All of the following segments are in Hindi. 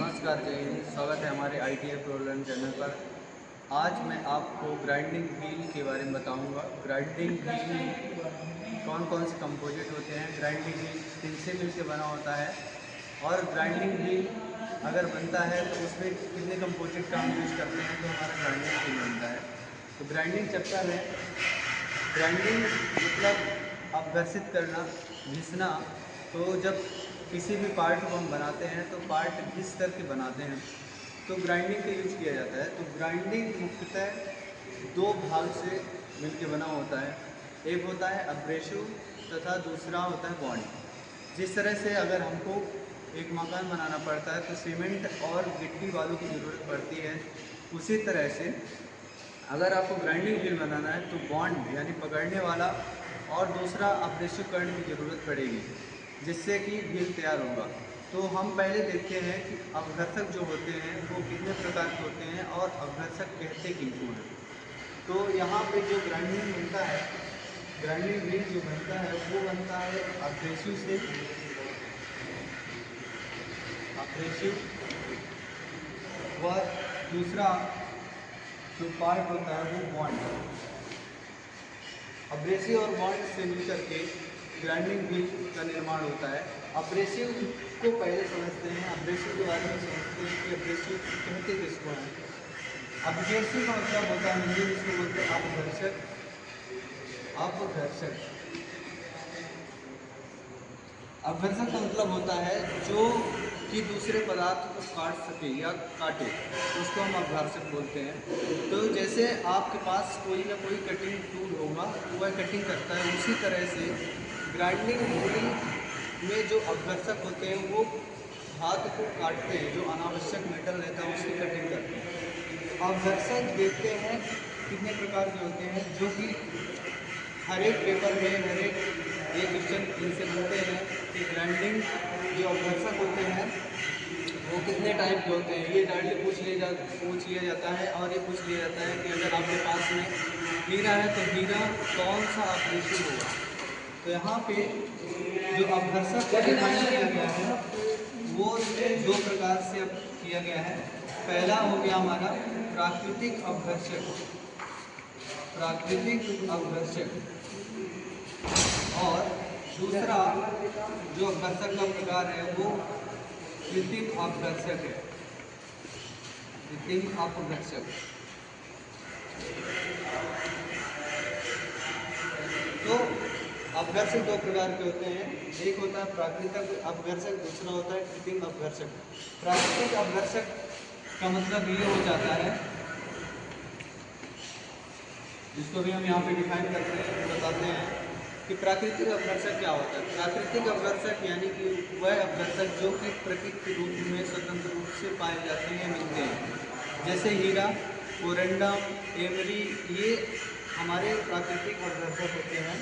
नमस्कार, जय हिंद। स्वागत है हमारे ITF प्रोलर्न चैनल पर। आज मैं आपको ग्राइंडिंग व्हील के बारे में बताऊंगा। ग्राइंडिंग व्हील कौन कौन से कंपोजिट होते हैं, ग्राइंडिंग व्हील किन से मिल के बना होता है और ग्राइंडिंग व्हील अगर बनता है तो उसमें कितने कंपोजिट का हम यूज़ करते हैं तो हमारा ग्राइंडिंग व्हील बनता है। तो ग्राइंडिंग चक्कर है, ग्राइंडिंग मतलब अपघर्षित करना, घिसना। तो जब किसी भी पार्ट को हम बनाते हैं तो पार्ट घिस करके बनाते हैं, तो ग्राइंडिंग का यूज किया जाता है। तो ग्राइंडिंग मुख्यतः दो भाग से मिलकर बना होता है। एक होता है अब्रेसिव तथा दूसरा होता है बॉन्ड। जिस तरह से अगर हमको एक मकान बनाना पड़ता है तो सीमेंट और गिट्टी बालू की ज़रूरत पड़ती है, उसी तरह से अगर आपको ग्राइंडिंग व्हील बनाना है तो बॉन्ड यानी पकड़ने वाला और दूसरा अब्रेसिव करंट की ज़रूरत पड़ेगी, जिससे कि व्हील तैयार होगा। तो हम पहले देखते हैं कि अपघर्षक जो होते हैं वो कितने प्रकार के होते हैं और अपघर्षक कहते किनको हैं। तो यहाँ पे जो ग्राइंडिंग बनता है, ग्राइंडिंग व्हील जो बनता है वो बनता है अब्रेसिव से। अब्रेसिव व दूसरा जो पार्ट होता है वो बॉन्ड। अब्रेसिव और बॉन्ड से मिलकर के ग्राइंडिंग व्हील का निर्माण होता है। अब्रेसिव को पहले समझते हैं, अब्रेसिव के बारे में समझते हैं कि अब्रेसिव कहते किसको हैं। अब्रेसिव का मतलब होता है, हिंदी में इसको बोलते हैं अपघर्षक। अपघर्षक अपघर्षक का मतलब होता है जो कि दूसरे पदार्थ को काट सके या काटे, उसको हम अपघर्षक बोलते हैं। तो जैसे आपके पास कोई ना कोई कटिंग टूल होगा, वह कटिंग करता है, उसी तरह से ग्राइंडिंग व्हील में जो अपघर्षक होते हैं वो धातु को काटते हैं, जो अनावश्यक मेटल रहता है उसकी कटिंग करते हैं। अपघर्षक देखते हैं कितने प्रकार के होते हैं, जो कि हर एक पेपर में हर एक क्वेश्चन इनसे पूछते हैं कि ग्राइंडिंग जो अपघर्षक होते हैं वो कितने टाइप के होते हैं। ये डायरेक्टली पूछ लिया जाता है। और ये पूछ लिया जाता है कि अगर आपके पास में हीरा है तो हीरा कौन सा अपघर्षक होगा। तो यहाँ पे जो अपघर्षक को डिफाइन किया गया है वो दो प्रकार से अब किया गया है। पहला हो गया हमारा प्राकृतिक अपघर्षक, प्राकृतिक अपघर्षक। और दूसरा जो अपघर्षक का प्रकार है वो कृत्रिम अपघर्षक है, कृत्रिम अपघर्षक। तो अपघर्षक दो प्रकार के होते हैं, एक होता है प्राकृतिक अपघर्षक, दूसरा होता है कृत्रिम अपघर्षक। प्राकृतिक अपघर्षक का मतलब ये हो जाता है, जिसको भी हम यहाँ पे डिफाइन करते हैं, बताते हैं कि प्राकृतिक अपघर्षक क्या होता है। प्राकृतिक अपघर्षक यानी कि वह अपघर्षक जो कि प्रकृति रूप में स्वतंत्र रूप से पाए जाते हैं, मिलते हैं। जैसे हीरा, कोरंडम, एमरी, ये हमारे प्राकृतिक अपघर्षक होते हैं।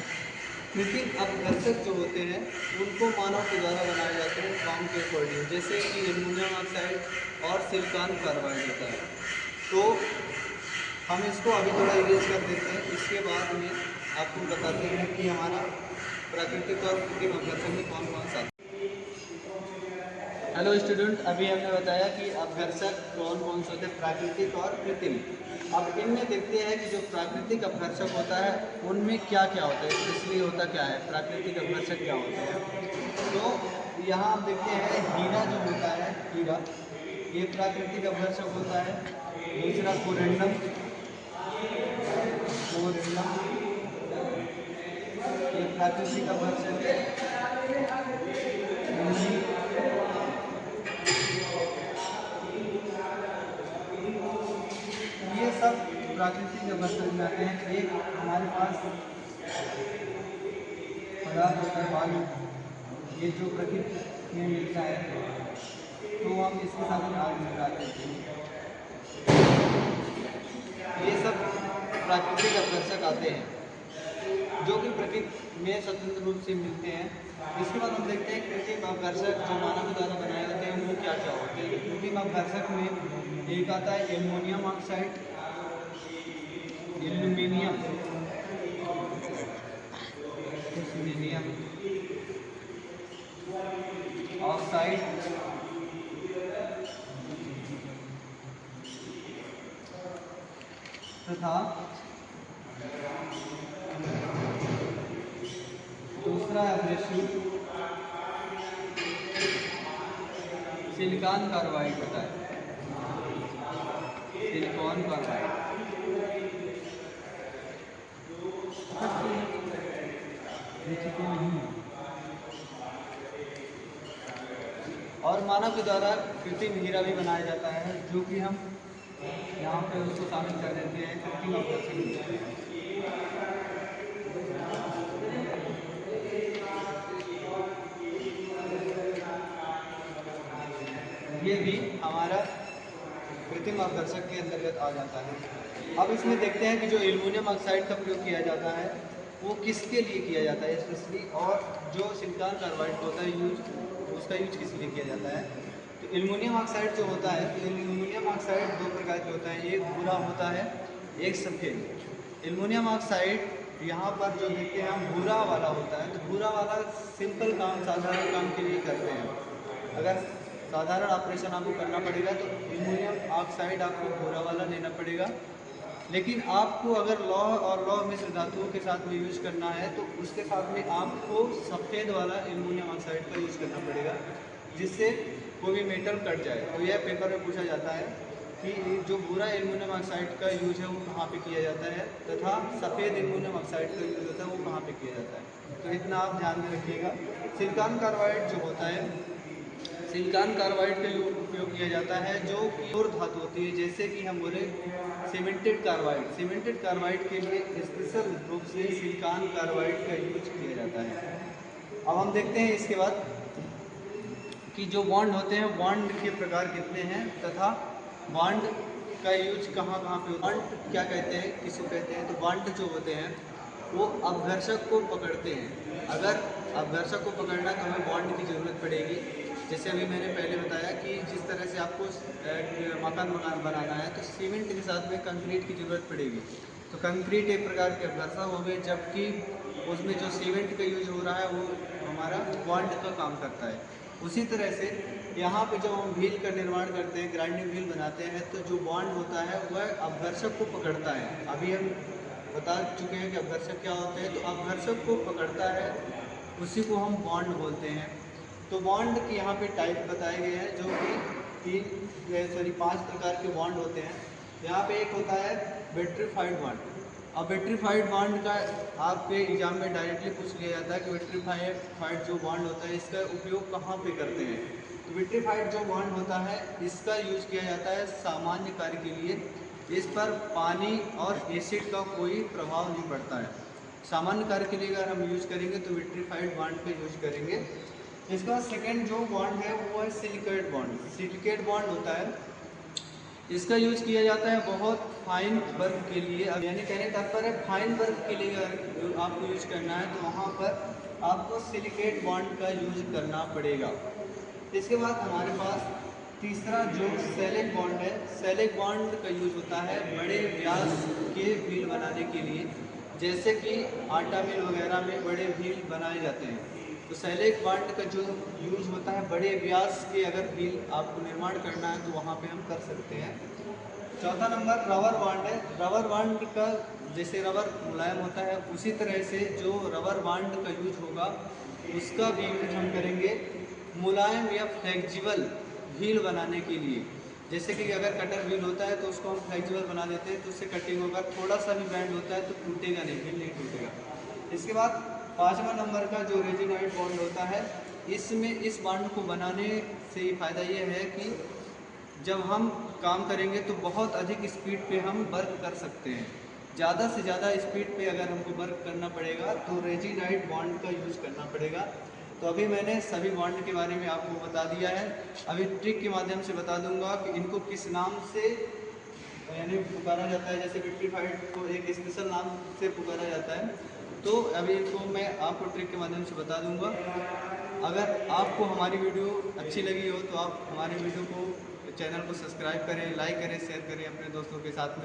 कृत्रिम अपघर्षक जो होते हैं उनको मानव के द्वारा बनाए जाते हैं काम के अकॉर्डिंग, जैसे कि एल्युमिनियम ऑक्साइड और सिलिकॉन कार्बाइड होता है। तो हम इसको अभी थोड़ा इरेज कर देते हैं, इसके बाद में आपको बताते हैं कि हमारा प्राकृतिक और कृत्रिम अपघर्षक में कौन कौन सा। हेलो स्टूडेंट, अभी हमने बताया कि अपघर्षक कौन कौन से होते हैं, प्राकृतिक और कृत्रिम। अब इनमें देखते हैं कि जो प्राकृतिक अपघर्षक होता है उनमें क्या क्या होता है, इसलिए होता क्या है, प्राकृतिक अपघर्षक क्या होते हैं। तो यहाँ आप देखते हैं हीरा जो होता है, हीरा ये प्राकृतिक अपघर्षक होता है। दूसरा कोरंडम, कोरंडम ये प्राकृतिक अपघर्षक है। ये सब प्राकृतिक अपघर्षक में आते हैं। एक हमारे पास पदार्थ होता है बालू, ये जो प्रकृति में मिलता है, तो हम इसके साथ आग लगाते हैं। ये सब प्राकृतिक अपघर्षक आते हैं जो कि प्रकृति में स्वतंत्र रूप से मिलते हैं। इसके बाद हम देखते हैं कृत्रिम अपघर्षक जो मानव द्वारा बनाए जाते हैं वो क्या क्या होते हैं। कृत्रिम अपघर्षक में एक आता है aluminium oxide, aluminium aluminium oxide, तथा दूसरा एब्रेसिव सिलिकॉन कार्बाइड होता है, सिलिकॉन कार्बाइड। और मानव के द्वारा कृत्रिम हीरा भी बनाया जाता है, जो कि हम यहाँ पे उसको शामिल कर देते हैं कृत्रिम अवकर्षण। ये भी हमारा कृत्रिम अवकर्षक के अंतर्गत आ जाता है। अब इसमें देखते हैं कि जो एल्युमिनियम ऑक्साइड का प्रयोग किया जाता है वो किसके लिए किया जाता है स्पेशली, और जो सिलिकॉन कार्बाइड होता है उसका यूज किस लिए किया जाता है। तो एल्युमिनियम ऑक्साइड जो होता है, तो एल्युमिनियम ऑक्साइड दो प्रकार के होता है, एक भूरा होता है, एक सफ़ेद। एल्युमिनियम ऑक्साइड यहाँ पर जो देखते हैं हम भूरा वाला होता है, तो भूरा वाला सिंपल काम, साधारण काम के लिए करते हैं। अगर साधारण ऑपरेशन आपको करना पड़ेगा तो एल्युमिनियम ऑक्साइड आपको भूरा वाला लेना पड़ेगा। लेकिन आपको अगर लौह और लौह मिश्र धातुओं के साथ में यूज करना है तो उसके साथ में आपको सफ़ेद वाला एल्युमिनियम ऑक्साइड का यूज करना पड़ेगा, जिससे कोई भी मेटल कट जाए। तो यह पेपर में पूछा जाता है कि जो भूरा एल्युमिनियम ऑक्साइड का यूज है वो कहाँ पे किया जाता है, तथा सफ़ेद एल्युमिनियम ऑक्साइड का यूज होता है वो कहाँ पे किया जाता है। तो इतना आप ध्यान में रखिएगा। सिलिकॉन कार्बाइड जो होता है, सिलिकॉन कार्बाइड का उपयोग किया जाता है जो कोर धातु होती है, जैसे कि हम बोले सीमेंटेड कार्बाइड। सीमेंटेड कार्बाइड के लिए स्पेशल रूप से सिलिकॉन कार्बाइड का यूज किया जाता है। अब हम देखते हैं इसके बाद कि जो बॉन्ड होते हैं, बॉन्ड के प्रकार कितने हैं तथा बॉन्ड का यूज कहाँ कहाँ पे होता है। बॉन्ड क्या कहते हैं, किसको कहते हैं, तो बॉन्ड जो होते हैं वो अपघर्षक को पकड़ते हैं। अगर अपघर्षक को पकड़ना तो हमें बॉन्ड की ज़रूरत पड़ेगी। जैसे अभी मैंने पहले बताया कि जिस तरह से आपको मकान बनाना है तो सीमेंट के साथ में कंक्रीट की ज़रूरत पड़ेगी। तो कंक्रीट एक प्रकार के अपघर्षक हो गए, जबकि उसमें जो सीमेंट का यूज हो रहा है वो हमारा बॉन्ड का काम करता है। उसी तरह से यहाँ पे जब हम व्हील का निर्माण करते हैं, ग्राइंडिंग व्हील बनाते हैं, तो जो बॉन्ड होता है वह अपघर्षक को पकड़ता है। अभी हम बता चुके हैं कि अपघर्षक क्या होते हैं, तो अपघर्षक को पकड़ता है, उसी को हम बॉन्ड बोलते हैं। तो बॉन्ड के यहाँ पे टाइप बताए गए हैं, जो कि 5 प्रकार के बॉन्ड होते हैं। यहाँ पे एक होता है वेट्रीफाइड बॉन्ड। अब वेट्रीफाइड बॉन्ड का आपके एग्जाम में डायरेक्टली पूछ लिया जाता है कि वेट्रीफाइड जो बॉन्ड होता है इसका उपयोग कहाँ पे करते हैं। तो वेट्रीफाइड जो बॉन्ड होता है इसका यूज किया जाता है सामान्य कार्य के लिए। इस पर पानी और एसिड का कोई प्रभाव नहीं पड़ता है। सामान्य कार्य के लिए अगर हम यूज करेंगे तो वेट्रीफाइड बॉन्ड का यूज करेंगे। इसका सेकंड जो बॉन्ड है वो है सिलिकेट बॉन्ड। सिलिकेट बॉन्ड होता है, इसका यूज किया जाता है बहुत फाइन वर्क के लिए। अब यानी कहने तात्पर्य फाइन वर्क के लिए अगर आपको यूज करना है तो वहाँ पर आपको सिलिकेट बॉन्ड का यूज करना पड़ेगा। इसके बाद हमारे पास तीसरा जो सेलेक बॉन्ड है, सेलेक बॉन्ड का यूज होता है बड़े व्यास के व्हील बनाने के लिए, जैसे कि आटा मिल वगैरह में बड़े व्हील बनाए जाते हैं। तो सेलेक बॉन्ड का जो यूज होता है बड़े व्यास के अगर व्हील आपको निर्माण करना है तो वहाँ पे हम कर सकते हैं। चौथा नंबर रबर बॉन्ड है। रबर बॉन्ड का जैसे रबर मुलायम होता है उसी तरह से जो रबर बॉन्ड का यूज होगा उसका भी यूज हम करेंगे मुलायम या फ्लेक्सिबल व्हील बनाने के लिए। जैसे कि अगर कटर व्हील होता है तो उसको हम फ्लेक्सिबल बना देते हैं तो उससे कटिंग होगा, थोड़ा सा भी बैंड होता है तो टूटेगा नहीं, व्हील नहीं टूटेगा। इसके बाद 5वां नंबर का जो रेजिनाइड बॉन्ड होता है, इसमें इस बॉन्ड को बनाने से फ़ायदा ये है कि जब हम काम करेंगे तो बहुत अधिक स्पीड पे हम वर्क कर सकते हैं। ज़्यादा से ज़्यादा स्पीड पे अगर हमको वर्क करना पड़ेगा तो रेजिनाइड बॉन्ड का यूज़ करना पड़ेगा। तो अभी मैंने सभी बॉन्ड के बारे में आपको बता दिया है। अभी ट्रिक के माध्यम से बता दूंगा कि इनको किस नाम से यानी पुकारा जाता है। जैसे विट्रीफाइड को एक स्पेशल नाम से पुकारा जाता है, तो अभी इनको मैं आपको ट्रिक के माध्यम से बता दूंगा। अगर आपको हमारी वीडियो अच्छी लगी हो तो आप हमारे वीडियो को चैनल को सब्सक्राइब करें, लाइक करें, शेयर करें अपने दोस्तों के साथ में।